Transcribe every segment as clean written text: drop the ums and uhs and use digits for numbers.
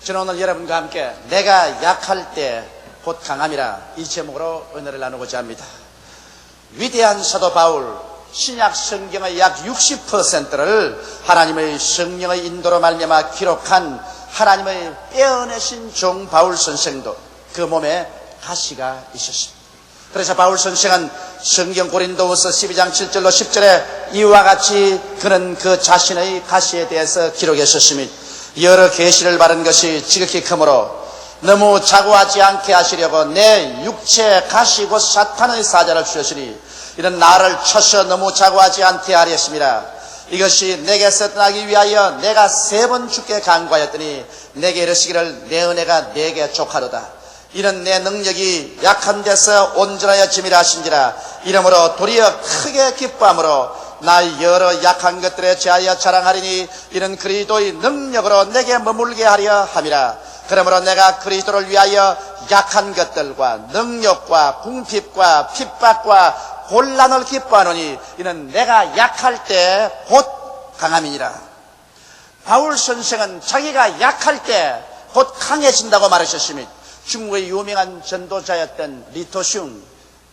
저는 오늘 여러분과 함께 내가 약할 때 곧 강함이라 이 제목으로 은혜를 나누고자 합니다. 위대한 사도 바울, 신약 성경의 약 60%를 하나님의 성령의 인도로 말미암아 기록한 하나님의 빼어내신 종 바울 선생도 그 몸에 가시가 있었습니다. 그래서 바울 선생은 성경 고린도후서 12장 7절로 10절에 이와 같이 그는 그 자신의 가시에 대해서 기록했었으며 여러 계시를 받은 것이 지극히 크므로 너무 자고하지 않게 하시려고 내 육체 가시 곧 사탄의 사자를 주셨으니 이는 나를 쳐서 너무 자고하지 않게 하려 했습니다. 이것이 내게서 떠나기 위하여 내가 3번 주께 간구하였더니 내게 이르시기를 내 은혜가 내게 족하도다. 이는 내 능력이 약한 데서 온전하여 짐이라 하신지라. 이러므로 도리어 크게 기뻐함으로 나의 여러 약한 것들에 제하여 자랑하리니 이는 그리스도의 능력으로 내게 머물게 하려 함이라. 그러므로 내가 그리스도를 위하여 약한 것들과 능력과 궁핍과 핍박과 곤란을 기뻐하노니 이는 내가 약할 때 곧 강함이니라. 바울 선생은 자기가 약할 때 곧 강해진다고 말하셨으며 중국의 유명한 전도자였던 리토슝,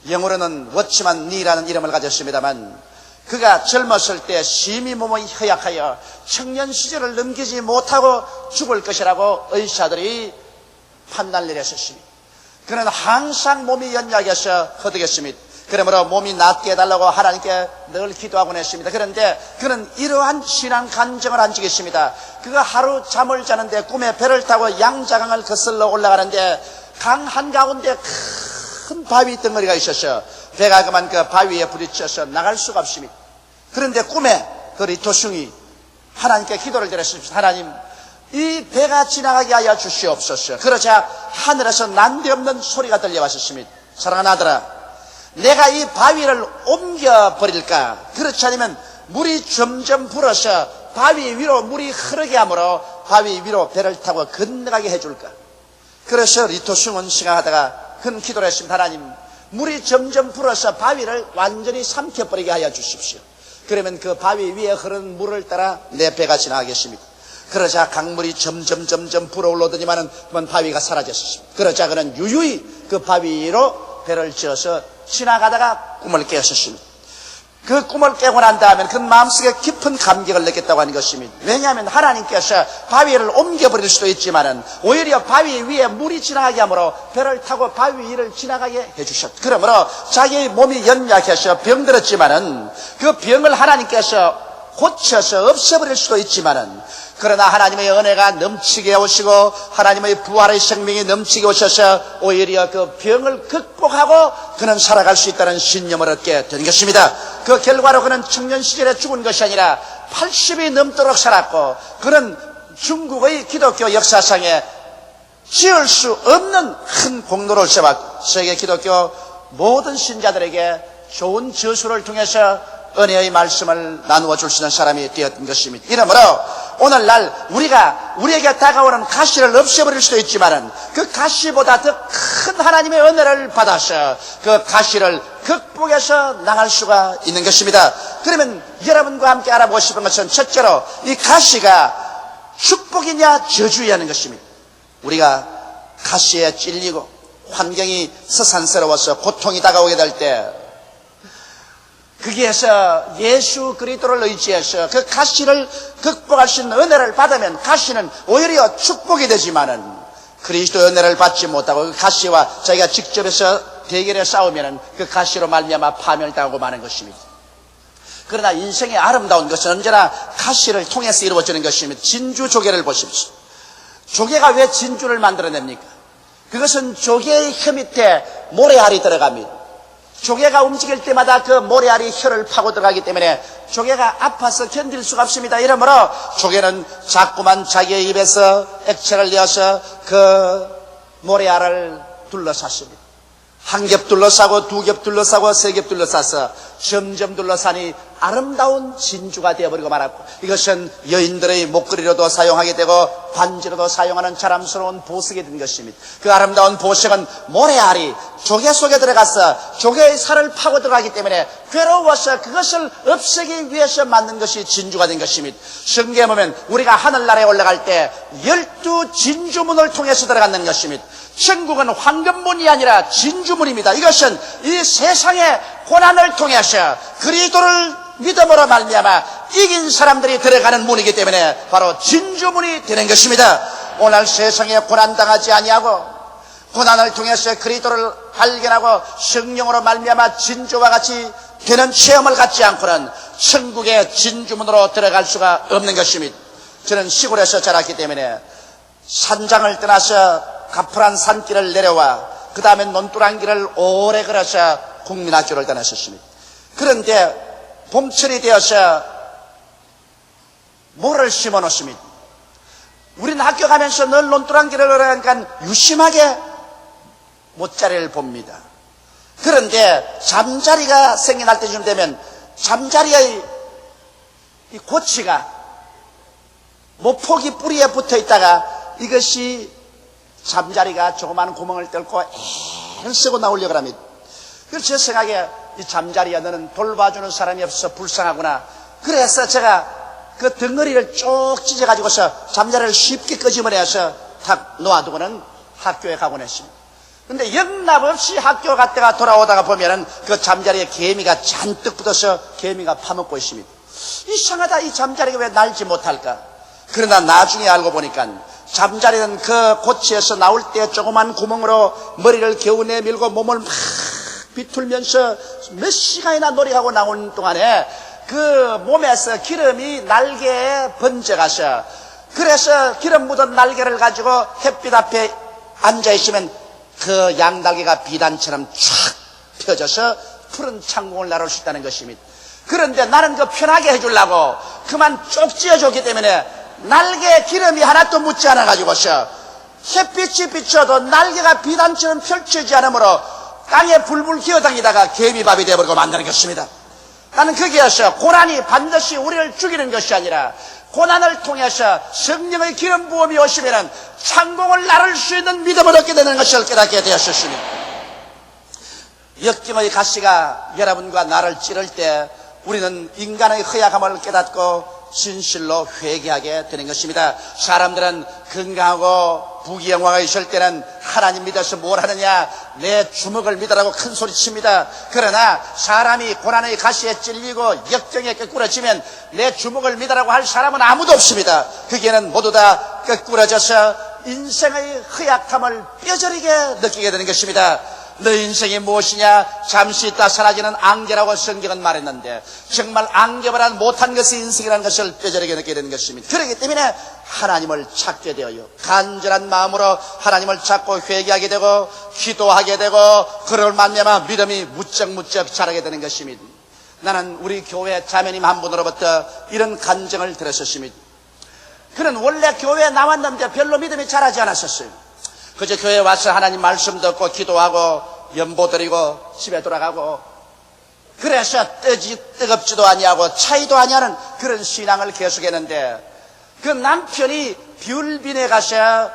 영어로는 워치만 니라는 이름을 가졌습니다만 그가 젊었을 때 심히 몸이 허약하여 청년 시절을 넘기지 못하고 죽을 것이라고 의사들이 판단을 내렸었습니다. 그는 항상 몸이 연약해서 허덕였습니다. 그러므로 몸이 낫게 해달라고 하나님께 늘 기도하곤 했습니다. 그런데 그는 이러한 신앙 간증을 한 적이 있습니다. 그가 하루 잠을 자는데 꿈에 배를 타고 양자강을 거슬러 올라가는데 강 한가운데 큰 바위 덩어리가 있어서 배가 그만 그 바위에 부딪혀서 나갈 수가 없습니다. 그런데 꿈에 그 리토슝이 하나님께 기도를 드렸습니다. 하나님, 이 배가 지나가게 하여 주시옵소서. 그러자 하늘에서 난데없는 소리가 들려왔었습니다. 사랑하는 아들아, 내가 이 바위를 옮겨버릴까? 그렇지 않으면 물이 점점 불어서 바위 위로 물이 흐르게 하므로 바위 위로 배를 타고 건너가게 해줄까? 그래서 리토슝은 생각하다가 큰 기도를 했습니다. 하나님, 물이 점점 불어서 바위를 완전히 삼켜버리게 하여 주십시오. 그러면 그 바위 위에 흐르는 물을 따라 내 배가 지나가겠습니다. 그러자 강물이 점점 불어올라오더니만은 그만 바위가 사라졌습니다. 그러자 그는 유유히 그 바위 위로 배를 지어서 지나가다가 꿈을 깨었습니다. 그 꿈을 깨고 난 다음에 그 마음속에 깊은 감격을 느꼈다고 하는 것입니다. 왜냐하면 하나님께서 바위를 옮겨버릴 수도 있지만은 오히려 바위 위에 물이 지나가게 하므로 배를 타고 바위 위를 지나가게 해주셨다. 그러므로 자기의 몸이 연약해서 병들었지만은 그 병을 하나님께서 고쳐서 없애버릴 수도 있지만은 그러나 하나님의 은혜가 넘치게 오시고 하나님의 부활의 생명이 넘치게 오셔서 오히려 그 병을 극복하고 그는 살아갈 수 있다는 신념을 얻게 된 것입니다. 그 결과로 그는 청년 시절에 죽은 것이 아니라 80이 넘도록 살았고 그는 중국의 기독교 역사상에 지을 수 없는 큰 공로를 세웠고 세계 기독교 모든 신자들에게 좋은 저수를 통해서 은혜의 말씀을 나누어 줄 수 있는 사람이 되었던 것입니다. 이러므로 오늘날 우리에게 다가오는 가시를 없애버릴 수도 있지만은 그 가시보다 더 큰 하나님의 은혜를 받아서 그 가시를 극복해서 나갈 수가 있는 것입니다. 그러면 여러분과 함께 알아보고 싶은 것은 첫째로 이 가시가 축복이냐 저주이냐 하는 것입니다. 우리가 가시에 찔리고 환경이 서산스러워서 고통이 다가오게 될 때 거기에서 예수 그리스도를 의지해서 그 가시를 극복할 수 있는 은혜를 받으면 가시는 오히려 축복이 되지만은 그리스도의 은혜를 받지 못하고 그 가시와 자기가 직접해서 대결에 싸우면은 그 가시로 말미암아 파멸당하고 마는 것입니다. 그러나 인생의 아름다운 것은 언제나 가시를 통해서 이루어지는 것입니다. 진주 조개를 보십시오. 조개가 왜 진주를 만들어냅니까? 그것은 조개의 혀 밑에 모래알이 들어갑니다. 조개가 움직일 때마다 그 모래알이 혀를 파고 들어가기 때문에 조개가 아파서 견딜 수가 없습니다. 이러므로 조개는 자꾸만 자기의 입에서 액체를 내어서 그 모래알을 둘러쌌습니다. 한 겹 둘러싸고 두 겹 둘러싸고 세 겹 둘러싸서 점점 둘러싸니 아름다운 진주가 되어버리고 말았고, 이것은 여인들의 목걸이로도 사용하게 되고 반지로도 사용하는 자랑스러운 보석이 된 것입니다. 그 아름다운 보석은 모래알이 조개 속에 들어가서 조개의 살을 파고 들어가기 때문에 괴로워서 그것을 없애기 위해서 만든 것이 진주가 된 것입니다. 성경에 보면 우리가 하늘나라에 올라갈 때 12 진주문을 통해서 들어가는 것입니다. 천국은 황금문이 아니라 진주문입니다. 이것은 이 세상의 고난을 통해서 그리스도를 믿음으로 말미암아 이긴 사람들이 들어가는 문이기 때문에 바로 진주문이 되는 것입니다. 오늘 세상에 고난당하지 아니하고 고난을 통해서 그리스도를 발견하고 성령으로 말미암아 진주와 같이 되는 체험을 갖지 않고는 천국의 진주문으로 들어갈 수가 없는 것입니다. 저는 시골에서 자랐기 때문에 산장을 떠나서 가풀한 산길을 내려와 그 다음에 논두랑길을 오래 걸어서 국민학교를 다녔었습니다. 그런데 봄철이 되어서 모를 심어 놓습니다. 우리는 학교 가면서 늘 논두랑길을 걸어가니까 유심하게 못자리를 봅니다. 그런데 잠자리가 생겨날 때쯤 되면 잠자리의 이 고치가 모폭이 뿌리에 붙어 있다가 이것이 잠자리가 조그마한 구멍을 뚫고 애쓰고 나오려고 합니다. 그래서 제 생각에 이 잠자리야 너는 돌봐주는 사람이 없어서 불쌍하구나. 그래서 제가 그 덩어리를 쭉 찢어가지고서 잠자리를 쉽게 끄집어내서 탁 놓아두고는 학교에 가곤 했습니다. 근데 영락없이 학교 갔다가 돌아오다가 보면은 그 잠자리에 개미가 잔뜩 붙어서 개미가 파먹고 있습니다. 이상하다, 이 잠자리가 왜 날지 못할까? 그러나 나중에 알고 보니까 잠자리는 그 고치에서 나올 때 조그만 구멍으로 머리를 겨우 내밀고 몸을 막 비틀면서 몇 시간이나 놀이하고 나온 동안에 그 몸에서 기름이 날개에 번져가서, 그래서 기름 묻은 날개를 가지고 햇빛 앞에 앉아있으면 그 양날개가 비단처럼 쫙 펴져서 푸른 창공을 나를 수 있다는 것입니다. 그런데 나는 그 편하게 해주려고 그만 쭉 찢어줬기 때문에 날개에 기름이 하나도 묻지 않아가지고서 햇빛이 비춰도 날개가 비단처럼 펼쳐지지 않으므로 땅에 불불 기어다니다가 개미밥이 되어버리고 만드는 것입니다. 나는 거기에서 고난이 반드시 우리를 죽이는 것이 아니라 고난을 통해서 성령의 기름 부음이 오시면 창공을 나를 수 있는 믿음을 얻게 되는 것을 깨닫게 되었습니다. 역경의 가시가 여러분과 나를 찌를 때 우리는 인간의 허약함을 깨닫고 진실로 회개하게 되는 것입니다. 사람들은 건강하고 부귀영화가 있을 때는 하나님 믿어서 뭘 하느냐, 내 주먹을 믿으라고 큰 소리 칩니다. 그러나 사람이 고난의 가시에 찔리고 역경에 꺾꾸러지면 내 주먹을 믿으라고 할 사람은 아무도 없습니다. 그게는 모두 다 꺾꾸러져서 인생의 허약함을 뼈저리게 느끼게 되는 것입니다. 너 인생이 무엇이냐? 잠시 있다 사라지는 안개라고 성경은 말했는데 정말 안개보다 못한 것이 인생이라는 것을 뼈저리게 느끼게 되는 것입니다. 그렇기 때문에 하나님을 찾게 되어요. 간절한 마음으로 하나님을 찾고 회개하게 되고 기도하게 되고 그럴 만큼만 믿음이 무척무척 자라게 되는 것입니다. 나는 우리 교회 자매님 한 분으로부터 이런 간증을 들었었습니다. 그는 원래 교회에 나왔는데 별로 믿음이 자라지 않았었어요. 그저 교회에 와서 하나님 말씀 듣고 기도하고 연보 드리고 집에 돌아가고, 그래서 뜨겁지도 아니하고 차이도 아니하는 그런 신앙을 계속했는데 그 남편이 비울빈에 가서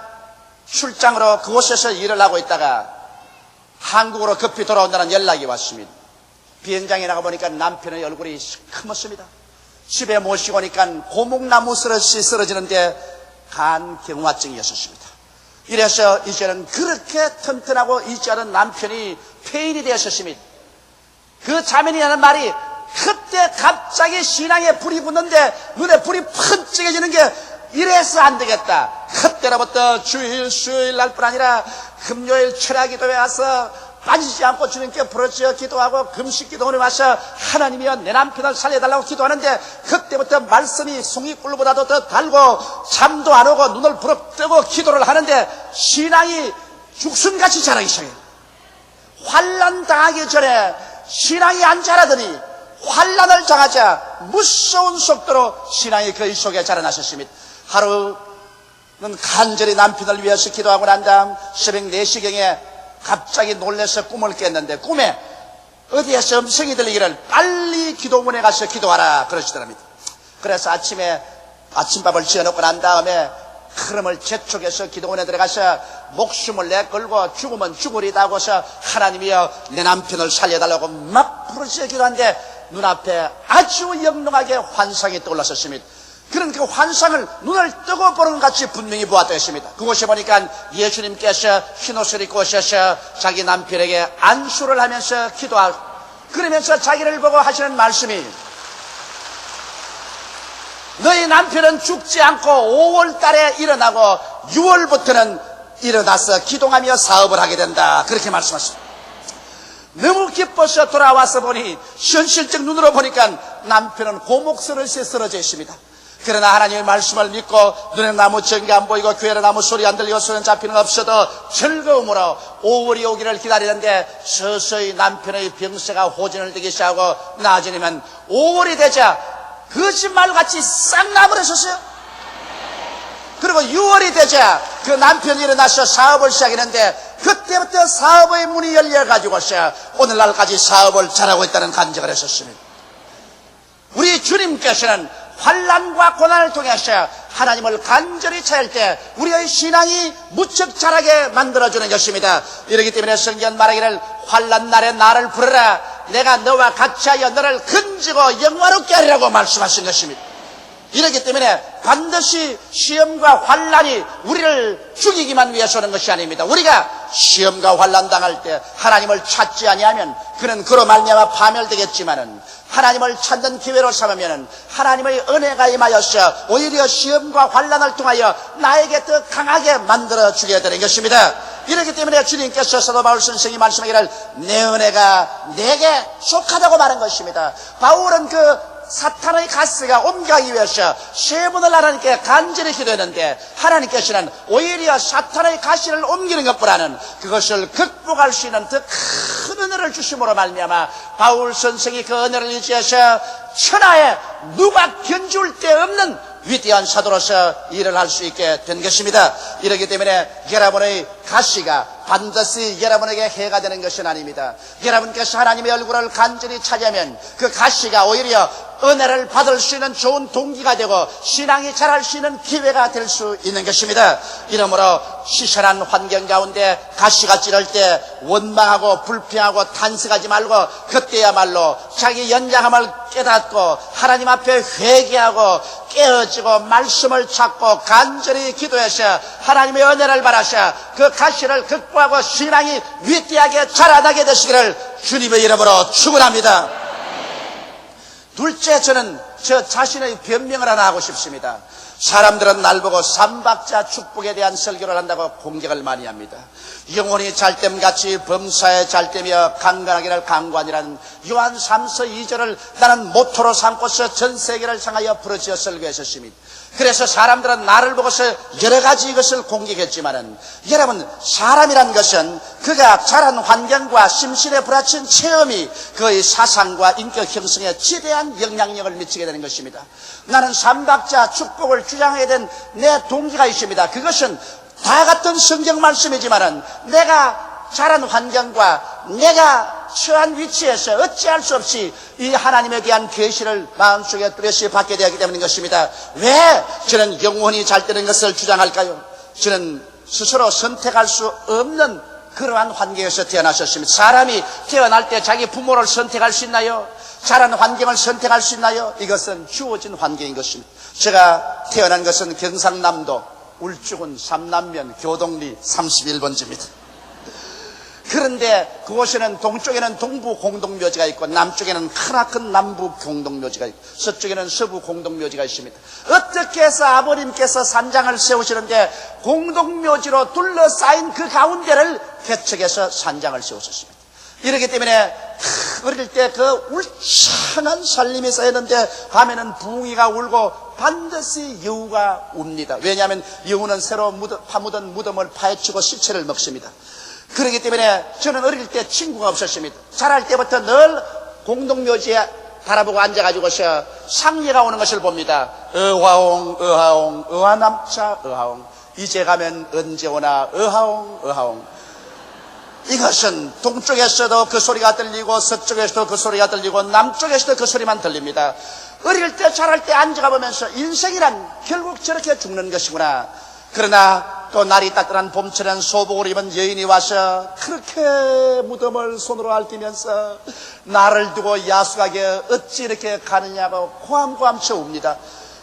출장으로 그곳에서 일을 하고 있다가 한국으로 급히 돌아온다는 연락이 왔습니다. 비행장에 나가보니까 남편의 얼굴이 시커멓습니다. 집에 모시고 오니까 고목나무 쓰러시 쓰러지는데 간경화증이었습니다. 이래서 이제는 그렇게 튼튼하고 있지 않은 남편이 폐인이 되었습니다. 그 자매니라는 말이 그때 갑자기 신앙에 불이 붙는데 눈에 불이 번쩍해지는 게 이래서 안 되겠다. 그때로부터 주일 수요일 날 뿐 아니라 금요일 철야기도에 와서 빠지지 않고 주님께 부르짖어 기도하고 금식 기도원에 와서 하나님이여 내 남편을 살려달라고 기도하는데 그때부터 말씀이 송이꿀보다도 더 달고 잠도 안 오고 눈을 부릅뜨고 기도를 하는데 신앙이 죽순같이 자라기 시작해요. 환난 당하기 전에 신앙이 안 자라더니 환난을 당하자 무서운 속도로 신앙이 그의 속에 자라나셨습니다. 하루는 간절히 남편을 위해서 기도하고 난 다음 새벽 4시경에 갑자기 놀라서 꿈을 깼는데 꿈에 어디에서 음성이 들리기를 빨리 기도문에 가서 기도하라 그러시더랍니다. 그래서 아침에 아침밥을 지어놓고 난 다음에 흐름을 재촉해서 기도원에 들어가서 목숨을 내걸고 죽으면 죽으리다 하고서 하나님이여 내 남편을 살려달라고 막 부르짖어 기도하는데 눈앞에 아주 영롱하게 환상이 떠올랐었습니다. 그런 그 환상을 눈을 뜨고 보는 것 같이 분명히 보았다 했습니다. 그곳에 보니까 예수님께서 흰옷을 입고 오셔서 자기 남편에게 안수를 하면서 기도하고 그러면서 자기를 보고 하시는 말씀이 너희 남편은 죽지 않고 5월 달에 일어나고 6월부터는 일어나서 기도하며 사업을 하게 된다. 그렇게 말씀하셨습니다. 너무 기뻐서 돌아와서 보니 현실적 눈으로 보니까 남편은 고목스러시 쓰러져 있습니다. 그러나 하나님의 말씀을 믿고 눈에 나무 전기 안 보이고 귀에 나무 소리 안 들리고 손에 잡히는 거 없어도 즐거움으로 5월이 오기를 기다리는데 서서히 남편의 병세가 호전을 되기 시작하고 나아지면 5월이 되자 거짓말같이 싹 나버렸었어요. 그리고 6월이 되자 그 남편이 일어나서 사업을 시작했는데 그때부터 사업의 문이 열려가지고서 오늘날까지 사업을 잘하고 있다는 간증을 했었습니다. 우리 주님께서는 환난과 고난을 통해서 하나님을 간절히 찾을 때 우리의 신앙이 무척 자라게 만들어주는 것입니다. 이렇기 때문에 성경 말하기를 환난 날에 나를 부르라 내가 너와 같이 하여 너를 건지고 영화롭게 하리라고 말씀하신 것입니다. 이렇기 때문에 반드시 시험과 환난이 우리를 죽이기만 위해서 오는 것이 아닙니다. 우리가 시험과 환난 당할 때 하나님을 찾지 아니하면 그는 그로 말미암아 파멸되겠지만은 하나님을 찾는 기회로 삼으면 하나님의 은혜가 임하여서 오히려 시험과 환난을 통하여 나에게 더 강하게 만들어주게 되는 것입니다. 이렇기 때문에 주님께서 사도 바울 선생이 말씀하기를 내 은혜가 내게 속하다고 말한 것입니다. 바울은 그 사탄의 가스가 옮겨가기 위해서 세 번을 하나님께 간절히 기도했는데 하나님께서는 오히려 사탄의 가시를 옮기는 것보다는 그것을 극복할 수 있는 더 큰 은혜를 주심으로 말미암아 바울 선생이 그 은혜를 의지해서 천하에 누가 견줄 데 없는 위대한 사도로서 일을 할 수 있게 된 것입니다. 이렇기 때문에 여러분의 가시가 반드시 여러분에게 해가 되는 것은 아닙니다. 여러분께서 하나님의 얼굴을 간절히 찾으면 그 가시가 오히려 은혜를 받을 수 있는 좋은 동기가 되고 신앙이 자랄 수 있는 기회가 될 수 있는 것입니다. 이러므로 시선한 환경 가운데 가시가 찌를 때 원망하고 불평하고 탄식하지 말고 그때야말로 자기 연약함을 깨닫고 하나님 앞에 회개하고 깨어지고 말씀을 찾고 간절히 기도해서 하나님의 은혜를 바라셔 그 가시를 극복하고 신앙이 위대하게 자라나게 되시기를 주님의 이름으로 축원합니다. 둘째, 저는 저 자신의 변명을 하나 하고 싶습니다. 사람들은 날 보고 삼박자 축복에 대한 설교를 한다고 공격을 많이 합니다. 영혼이 잘됨같이 범사에 잘되며 강건하기를 강관이라는 요한 3서 2절을 나는 모토로 삼고서 전 세계를 향하여 부르짖어 설교했었습니다. 그래서 사람들은 나를 보고서 여러 가지 이것을 공격했지만은 여러분 사람이란 것은 그가 자란 환경과 심신에 부딪힌 체험이 그의 사상과 인격 형성에 지대한 영향력을 미치게 되는 것입니다. 나는 삼박자 축복을 주장하게 된 내 동기가 있습니다. 그것은 다 같은 성경 말씀이지만은 내가 자란 환경과 내가 처한 위치에서 어찌할 수 없이 이 하나님에 대한 계시를 마음속에 뚜렷이 받게 되었기 때문인 것입니다. 왜 저는 영혼이 잘 되는 것을 주장할까요? 저는 스스로 선택할 수 없는 그러한 환경에서 태어나셨습니다. 사람이 태어날 때 자기 부모를 선택할 수 있나요? 자란 환경을 선택할 수 있나요? 이것은 주어진 환경인 것입니다. 제가 태어난 것은 경상남도 울주군 삼남면 교동리 31번지입니다. 그런데 그곳에는 동쪽에는 동부 공동묘지가 있고 남쪽에는 크나큰 남부 공동묘지가 있고 서쪽에는 서부 공동묘지가 있습니다. 어떻게 해서 아버님께서 산장을 세우시는데 공동묘지로 둘러싸인 그 가운데를 개척해서 산장을 세우셨습니다. 이렇기 때문에 어릴 때 그 울창한 살림이 쌓였는데 밤에는 붕이가 울고 반드시 여우가 웁니다. 왜냐하면 여우는 새로 파묻은 무덤을 파헤치고 시체를 먹습니다. 그렇기 때문에 저는 어릴 때 친구가 없었습니다. 자랄 때부터 늘 공동묘지에 바라보고 앉아가지고서 상례가 오는 것을 봅니다. 어하옹 어하옹 어하남차 어하옹 이제 가면 언제 오나 어하옹 어하옹 이것은 동쪽에서도 그 소리가 들리고 서쪽에서도 그 소리가 들리고 남쪽에서도 그 소리만 들립니다. 어릴 때 자랄 때 앉아가 보면서 인생이란 결국 저렇게 죽는 것이구나. 그러나 또 날이 따뜻한 봄철엔 소복을 입은 여인이 와서 그렇게 무덤을 손으로 핥으면서 나를 두고 야속하게 어찌 이렇게 가느냐고 고함고함 쳐웁니다.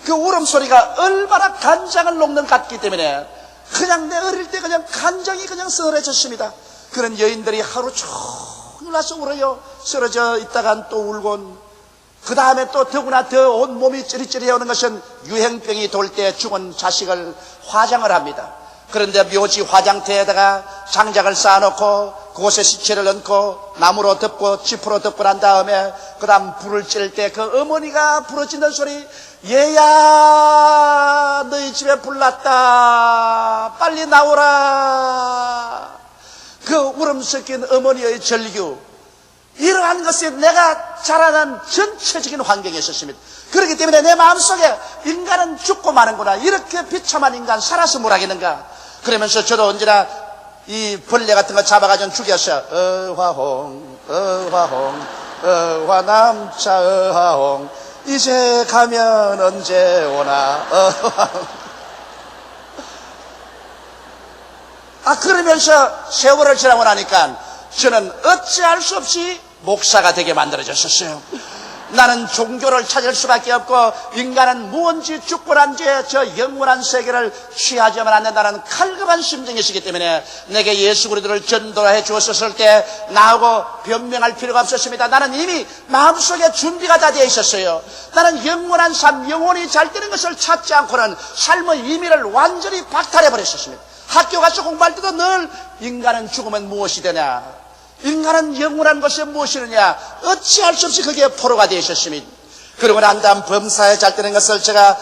그 울음소리가 얼마나 간장을 녹는 것 같기 때문에 그냥 내 어릴 때 그냥 간장이 그냥 썰어졌습니다. 그런 여인들이 하루 종일 와서 울어요. 쓰러져 있다간 또 울곤, 그 다음에 또 더구나 더 온몸이 찌릿찌릿해 오는 것은 유행병이 돌 때 죽은 자식을 화장을 합니다. 그런데 묘지 화장터에다가 장작을 쌓아놓고 그곳에 시체를 얹고 나무로 덮고 지프로 덮고 난 다음에 그 다음 불을 찔 때 그 어머니가 부러지는 소리, 얘야 너희 집에 불 났다 빨리 나오라. 그 울음 섞인 어머니의 절규, 이러한 것이 내가 자라난 전체적인 환경에 있었습니다. 그렇기 때문에 내 마음속에 인간은 죽고 마는구나, 이렇게 비참한 인간 살아서 뭘 하겠는가. 그러면서 저도 언제나 이 벌레 같은 거 잡아가지고 죽여서 어화홍 어화홍 어화남차 어화홍 이제 가면 언제 오나 어화홍. 그러면서 세월을 지나고 나니까 저는 어찌할 수 없이 목사가 되게 만들어졌었어요. 나는 종교를 찾을 수밖에 없고 인간은 무언지 죽고 난 뒤에 저 영원한 세계를 취하지만 않는다는 칼급한 심정이시기 때문에 내게 예수 그리스도를 전도해 주었을 때 나하고 변명할 필요가 없었습니다. 나는 이미 마음속에 준비가 다 되어 있었어요. 나는 영원한 삶, 영원히 잘 되는 것을 찾지 않고는 삶의 의미를 완전히 박탈해 버렸었습니다. 학교 가서 공부할 때도 늘 인간은 죽으면 무엇이 되냐, 인간은 영원한 것이 무엇이느냐, 어찌할 수 없이 그게 포로가 되어 있었습니다. 그러고 난 다음 범사에 잘 되는 것을 제가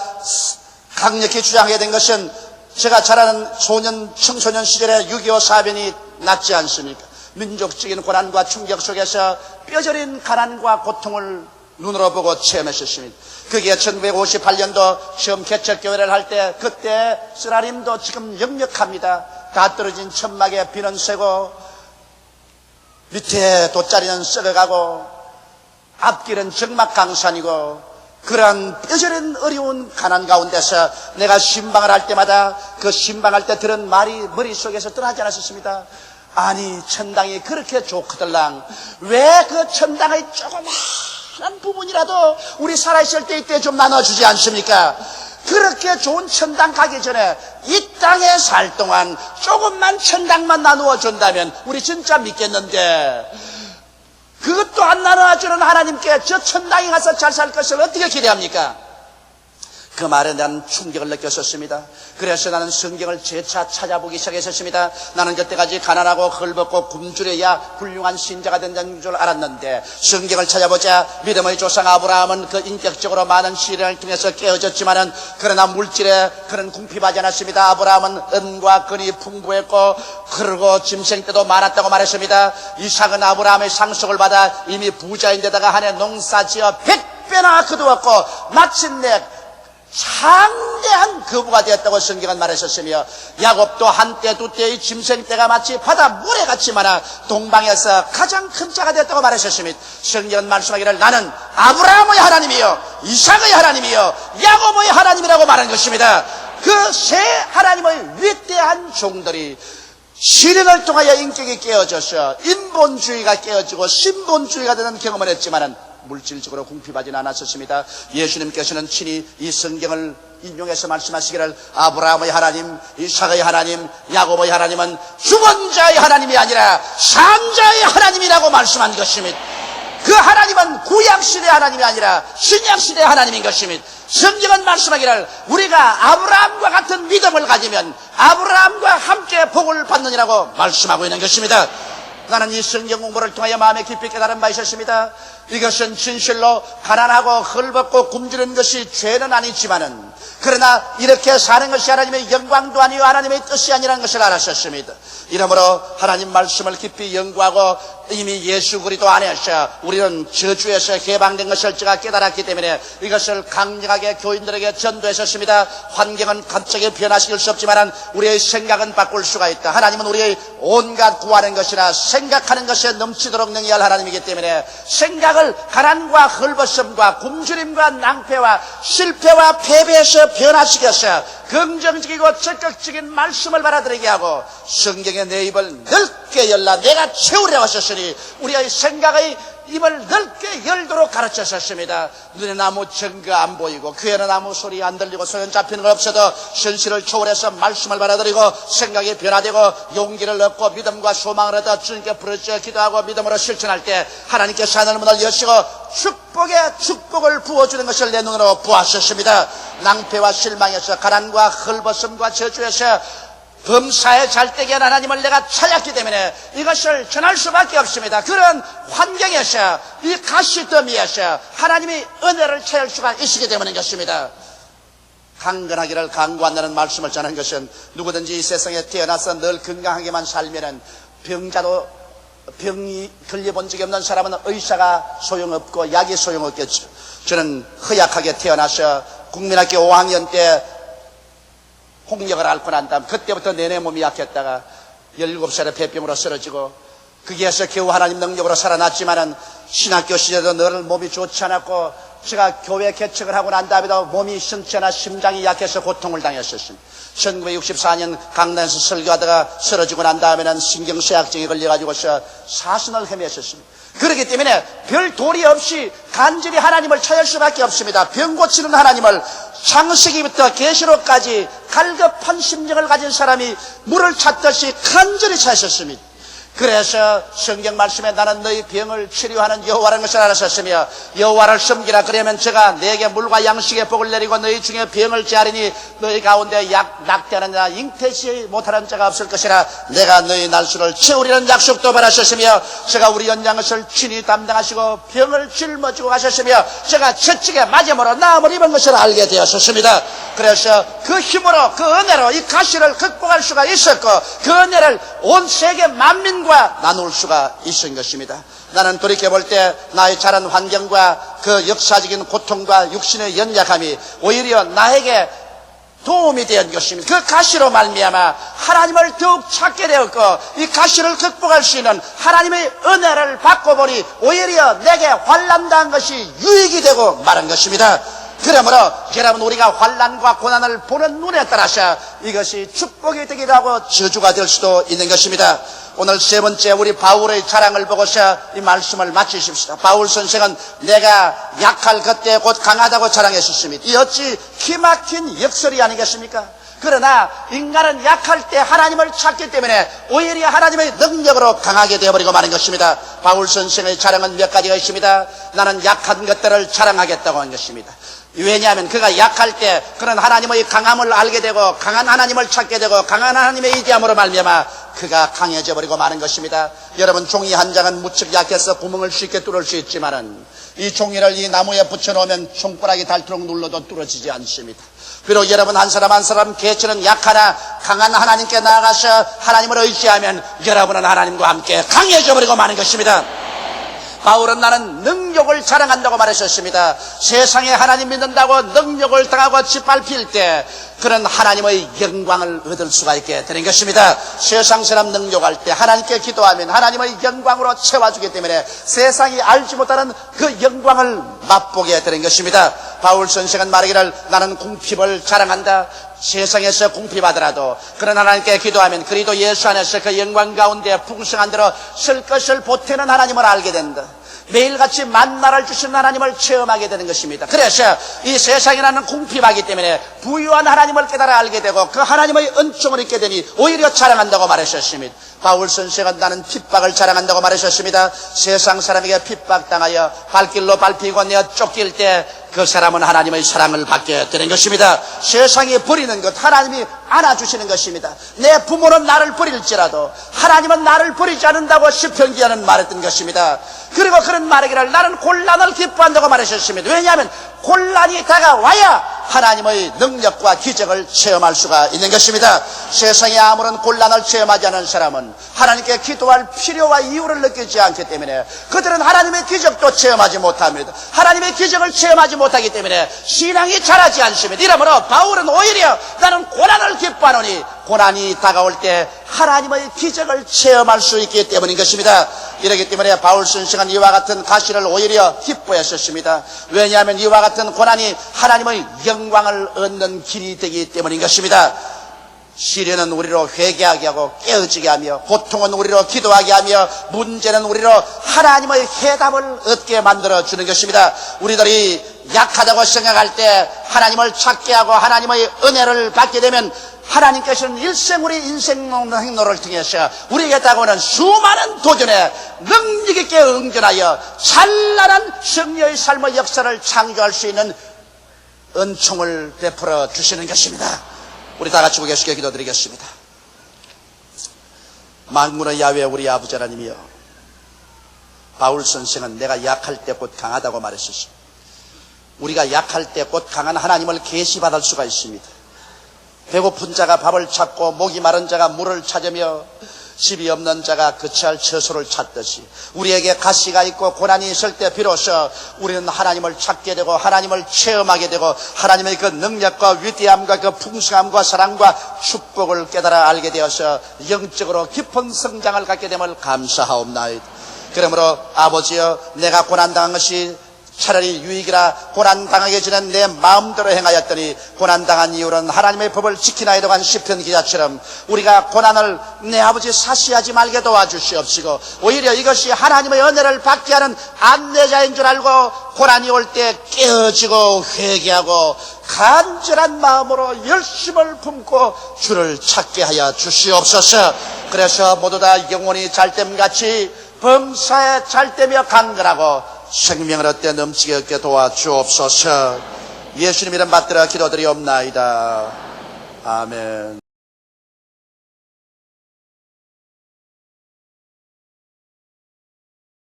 강력히 주장하게 된 것은 제가 자라는 청소년 시절에 6.25 사변이 났지 않습니까? 민족적인 고난과 충격 속에서 뼈저린 가난과 고통을 눈으로 보고 체험했었습니다. 그게 1958년도 처음 개척교회를 할 때, 그때 쓰라림도 지금 역력합니다. 다 떨어진 천막에 비는 새고 밑에 돗자리는 썩어가고 앞길은 적막강산이고, 그러한 뼈저린 어려운 가난 가운데서 내가 신방을 할 때마다 그 신방할 때 들은 말이 머릿속에서 떠나지 않았었습니다. 아니 천당이 그렇게 좋거들랑 왜 그 천당의 조그마한 부분이라도 우리 살아있을 때 이때 좀 나눠주지 않습니까? 그렇게 좋은 천당 가기 전에 이 땅에 살 동안 조금만 천당만 나누어 준다면 우리 진짜 믿겠는데, 그것도 안 나눠주는 하나님께 저 천당에 가서 잘 살 것을 어떻게 기대합니까? 그 말에 대한 충격을 느꼈었습니다. 그래서 나는 성경을 재차 찾아보기 시작했었습니다. 나는 그때까지 가난하고 헐벗고 굶주려야 훌륭한 신자가 된다는 줄 알았는데, 성경을 찾아보자 믿음의 조상 아브라함은 그 인격적으로 많은 시련을 통해서 깨어졌지만은 그러나 물질에 그런 궁핍하지 않았습니다. 아브라함은 은과 금이 풍부했고 그러고 짐승 때도 많았다고 말했습니다. 이삭은 아브라함의 상속을 받아 이미 부자인데다가 한 해 농사지어 100배나 거두었고 마침내 창대한 거부가 되었다고 성경은 말했었으며, 야곱도 한때 두때의 짐승 때가 마치 바다 모래같이 많아 동방에서 가장 큰 자가 되었다고 말했었습니다. 성경은 말씀하기를 나는 아브라함의 하나님이요 이삭의 하나님이요 야곱의 하나님이라고 말한 것입니다. 그 세 하나님의 위대한 종들이 시련을 통하여 인격이 깨어져서 인본주의가 깨어지고 신본주의가 되는 경험을 했지만은 물질적으로 궁핍하지는 않았었습니다. 예수님께서는 친히 이 성경을 인용해서 말씀하시기를 아브라함의 하나님, 이삭의 하나님, 야곱의 하나님은 죽은 자의 하나님이 아니라 산 자의 하나님이라고 말씀한 것입니다. 그 하나님은 구약시대 하나님이 아니라 신약시대 하나님인 것입니다. 성경은 말씀하기를 우리가 아브라함과 같은 믿음을 가지면 아브라함과 함께 복을 받느니라고 말씀하고 있는 것입니다. 나는 이 성경 공부를 통하여 마음에 깊이 깨달은 바 있었습니다. 이것은 진실로 가난하고 헐벗고 굶주린 것이 죄는 아니지만은, 그러나 이렇게 사는 것이 하나님의 영광도 아니요 하나님의 뜻이 아니라는 것을 알았었습니다. 이러므로 하나님 말씀을 깊이 연구하고 이미 예수 그리스도 안에서 우리는 저주에서 해방된 것을 제가 깨달았기 때문에 이것을 강력하게 교인들에게 전도했었습니다. 환경은 갑자기 변화시킬 수 없지만 우리의 생각은 바꿀 수가 있다. 하나님은 우리의 온갖 구하는 것이나 생각하는 것에 넘치도록 능력할 하나님이기 때문에 생각을 가난과 헐벗음과 굶주림과 낭패와 실패와 패배에서 변화시켜서 긍정적이고 적극적인 말씀을 받아들이게 하고 성경의 내 입을 넓게 열라 내가 채우려고 하셨으니 우리의 생각의 입을 넓게 열도록 가르쳤었습니다. 눈에 아무 증거 안 보이고 귀에는 아무 소리 안 들리고 소용 잡히는 것 없어도 현실을 초월해서 말씀을 받아들이고 생각이 변화되고 용기를 얻고 믿음과 소망을 얻어 주님께 부르짖어 기도하고 믿음으로 실천할 때 하나님께서 하늘 문을 여시고 축복에 축복을 부어주는 것을 내 눈으로 보았었습니다. 낭패와 실망에서 가난과 헐벗음과 저주에서 범사에 잘되게 한 하나님을 내가 찾았기 때문에 이것을 전할 수밖에 없습니다. 그런 환경에서 이 가시더미에서 하나님이 은혜를 채울 수가 있기 때문인 것입니다. 강건하기를 강구한다는 말씀을 전한 것은 누구든지 이 세상에 태어나서 늘 건강하게만 살면은 병이 걸려본 적이 없는 사람은 의사가 소용없고 약이 소용없겠죠. 저는 허약하게 태어나서 국민학교 5학년 때 홍역을 앓고 난 다음 그때부터 내내 몸이 약했다가 17살에 폐병으로 쓰러지고 거기에서 겨우 하나님 능력으로 살아났지만은 신학교 시절에도 늘 몸이 좋지 않았고 제가 교회 개척을 하고 난 다음에도 몸이 신체나 심장이 약해서 고통을 당했었습니다. 1964년 강남에서 설교하다가 쓰러지고 난 다음에는 신경쇠약증에 걸려가지고서 사선을 헤맸었습니다. 그렇기 때문에 별 도리 없이 간절히 하나님을 찾을 수밖에 없습니다. 병 고치는 하나님을 창세기부터 계시록까지 갈급한 심정을 가진 사람이 물을 찾듯이 간절히 찾으셨습니다. 그래서 성경 말씀에 나는 너희 병을 치료하는 여호와라는 것을 알았었으며 여호와를 섬기라 그러면 제가 내게 물과 양식의 복을 내리고 너희 중에 병을 제하리니 너희 가운데 낙태하는 자 잉태치 못하는 자가 없을 것이라 내가 너희 날수를 채우리는 약속도 받으셨으며 제가 우리 연장것을 친히 담당하시고 병을 짊어지고 가셨으며 제가 채찍에 맞음으로 나음을 입은 것을 알게 되었었습니다. 그래서 그 힘으로 그 은혜로 이 가시를 극복할 수가 있었고 그 은혜를 온 세계 만민과 나눌 수가 있은 것입니다. 나는 돌이켜볼 때 나의 자란 환경과 그 역사적인 고통과 육신의 연약함이 오히려 나에게 도움이 된 것입니다. 그 가시로 말미암아 하나님을 더욱 찾게 되었고 이 가시를 극복할 수 있는 하나님의 은혜를 받고 보니 오히려 내게 환난당한 것이 유익이 되고 말한 것입니다. 그러므로 여러분 우리가 환난과 고난을 보는 눈에 따라서 이것이 축복이 되기도 하고 저주가 될 수도 있는 것입니다. 오늘 세 번째 우리 바울의 자랑을 보고서 이 말씀을 마치십시다. 바울 선생은 내가 약할 그때 곧 강하다고 자랑했었습니다. 이 어찌 기막힌 역설이 아니겠습니까? 그러나 인간은 약할 때 하나님을 찾기 때문에 오히려 하나님의 능력으로 강하게 되어버리고 마는 것입니다. 바울 선생의 자랑은 몇 가지가 있습니다. 나는 약한 것들을 자랑하겠다고 한 것입니다. 왜냐하면 그가 약할 때 그런 하나님의 강함을 알게 되고 강한 하나님을 찾게 되고 강한 하나님의 의지함으로 말미암아 그가 강해져 버리고 마는 것입니다. 여러분 종이 한 장은 무척 약해서 구멍을 쉽게 뚫을 수 있지만은 이 종이를 이 나무에 붙여놓으면 손가락이 닳도록 눌러도 뚫어지지 않습니다. 비록 여러분 한 사람 한 사람 개체는 약하나 강한 하나님께 나아가서 하나님을 의지하면 여러분은 하나님과 함께 강해져 버리고 마는 것입니다. 바울은 나는 능력을 자랑한다고 말했었습니다. 세상에 하나님 믿는다고 능력을 당하고 짓밟힐 때 그런 하나님의 영광을 얻을 수가 있게 되는 것입니다. 세상 사람 능력할 때 하나님께 기도하면 하나님의 영광으로 채워주기 때문에 세상이 알지 못하는 그 영광을 맛보게 되는 것입니다. 바울 선생은 말하기를 나는 궁핍을 자랑한다. 세상에서 궁핍하더라도 그런 하나님께 기도하면 그리스도 예수 안에서 그 영광 가운데 풍성한 대로 쓸 것을 보태는 하나님을 알게 된다. 매일같이 만나를 주시는 하나님을 체험하게 되는 것입니다. 그래서 이 세상에 나는 궁핍하기 때문에 부유한 하나님을 깨달아 알게 되고 그 하나님의 은총을 잊게 되니 오히려 자랑한다고 말하셨습니다. 바울 선생은 나는 핍박을 자랑한다고 말하셨습니다. 세상 사람에게 핍박당하여 발길로 밟히고 내어 쫓길 때 그 사람은 하나님의 사랑을 받게 되는 것입니다. 세상이 버리는 것 하나님이 안아주시는 것입니다. 내 부모는 나를 버릴지라도 하나님은 나를 버리지 않는다고 시편 기자는 말했던 것입니다. 그리고 그런 말하기를 나는 곤란을 기뻐한다고 말하셨습니다. 왜냐하면 곤란이 다가와야 하나님의 능력과 기적을 체험할 수가 있는 것입니다. 세상에 아무런 곤란을 체험하지 않은 사람은 하나님께 기도할 필요와 이유를 느끼지 않기 때문에 그들은 하나님의 기적도 체험하지 못합니다. 하나님의 기적을 체험하지 못하기 때문에 신앙이 자라지 않습니다. 이러므로 바울은 오히려 나는 고난을 기뻐하노니 고난이 다가올 때 하나님의 기적을 체험할 수 있기 때문인 것입니다. 이렇기 때문에 바울 선생은 이와 같은 가시를 오히려 기뻐했었습니다. 왜냐하면 이와 같은 고난이 하나님의 영광을 얻는 길이 되기 때문인 것입니다. 시련은 우리로 회개하게 하고 깨어지게 하며 고통은 우리로 기도하게 하며 문제는 우리로 하나님의 해답을 얻게 만들어주는 것입니다. 우리들이 약하다고 생각할 때 하나님을 찾게 하고 하나님의 은혜를 받게 되면 하나님께서는 일생우리 인생 행로를 통해서 우리에게 다가오는 수많은 도전에 능력 있게 응전하여 찬란한 승리의 삶의 역사를 창조할 수 있는 은총을 베풀어 주시는 것입니다. 우리 다 같이 고개숙여 기도드리겠습니다. 만군의 야훼 우리 아버지 하나님이여, 바울 선생은 내가 약할 때 곧 강하다고 말했습니다. 우리가 약할 때 곧 강한 하나님을 계시받을 수가 있습니다. 배고픈 자가 밥을 찾고 목이 마른 자가 물을 찾으며 집이 없는 자가 거처할 처소를 찾듯이 우리에게 가시가 있고 고난이 있을 때 비로소 우리는 하나님을 찾게 되고 하나님을 체험하게 되고 하나님의 그 능력과 위대함과 그 풍성함과 사랑과 축복을 깨달아 알게 되어서 영적으로 깊은 성장을 갖게 됨을 감사하옵나이다. 그러므로 아버지여, 내가 고난당한 것이 차라리 유익이라 고난당하게 지낸 내 마음대로 행하였더니 고난당한 이유는 하나님의 법을 지키나이다 한 시편 기자처럼 우리가 고난을 내 아버지 사시하지 말게 도와주시옵시고 오히려 이것이 하나님의 은혜를 받게 하는 안내자인 줄 알고 고난이 올 때 깨어지고 회개하고 간절한 마음으로 열심을 품고 주를 찾게 하여 주시옵소서. 그래서 모두 다 영혼이 잘됨같이 범사에 잘되며 강건하고 생명을 얻게 넘치게 얻게 도와주옵소서. 예수님 이름 받들어 기도드리옵나이다. 아멘.